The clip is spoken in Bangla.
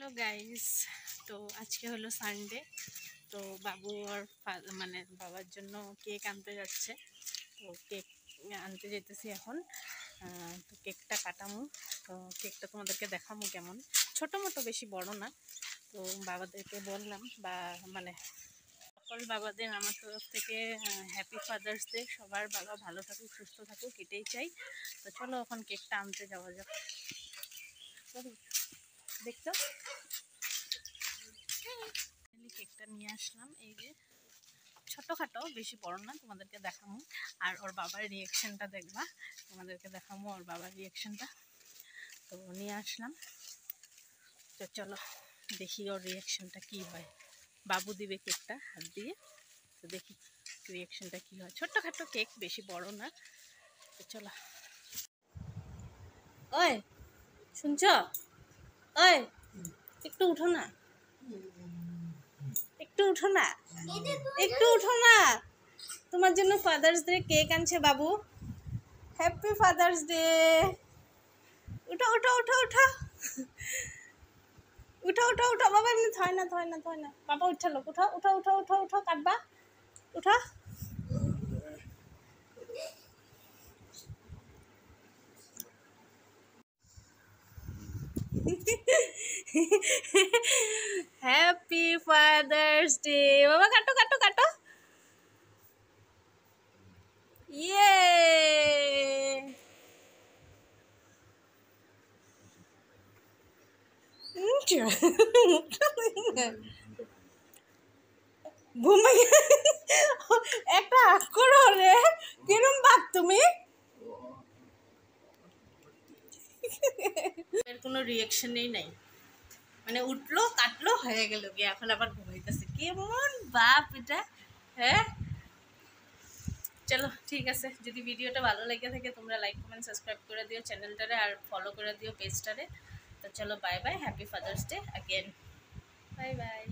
হ্যালো গাইস, তো আজকে হলো সানডে। তো বাবু আর মানে বাবার জন্য কেক আনতে যাচ্ছে। তো কেক আনতে যেতেছি এখন। তো কেকটা কাটামু। তো কেকটা তোমাদেরকে দেখামু কেমন, ছোটো মোটো, বেশি বড় না। তো বাবাদেরকে বললাম, বা মানে সকল বাবাদের আমার তরফ থেকে হ্যাপি ফাদার্স ডে। সবার বাবা ভালো থাকুক, সুস্থ থাকুক, এটাই চাই। তো চলো এখন কেকটা আনতে যাওয়া যাক। দেখছো, কেকটা নিয়ে আসলাম। এই যে ছোটোখাটো, বেশি বড় না, তোমাদেরকে দেখামো। আর ওর বাবার রিয়াকশানটা দেখবা, তোমাদেরকে দেখামো ওর বাবার রিয়াকশানটা। তো নিয়ে আসলাম। তো চলো দেখি ওর রিয়াকশানটা কি হয়। বাবু দিবে কেকটা হাত দিয়ে, তো দেখি রিয়াকশানটা কি হয়। ছোট্টখাটো কেক, বেশি বড় না। তো চলো। ওই শুনছ, ওই একটু উঠো না, একটু উঠো না, একটু উঠো না। তোমার জন্য ফাদার্স ডে কেক আনছে বাবু। Happy father's day. উঠো উঠো উঠো উঠো উঠো উঠো উঠো বাবা, এমনি থয় না থয় না থয় না বাবা। উঠালো, উঠো উঠো উঠো উঠো উঠো, কাটবা, উঠো। হ্যাপি ফাদার্স ডে বাবা, কাটো কাটো কাটো। ইয়ে ঘুমাই একটা হাক করো রে, কিরম বাঘ তুমি। এর কোনো রিয়াকশনই নাই, মানে উঠলো কাটলো হয়ে গেল গিয়ে, এখন আবার ঘুমাইতেছে। কেমন বাপ এটা, হ্যাঁ। চলো ঠিক আছে, যদি ভিডিওটা ভালো লেগে থাকে তোমরা লাইক কমেন্ট সাবস্ক্রাইব করে দিও চ্যানেলটারে, আর ফলো করে দিও পেজটারে। তো চলো, bye bye, happy father's day again, bye bye.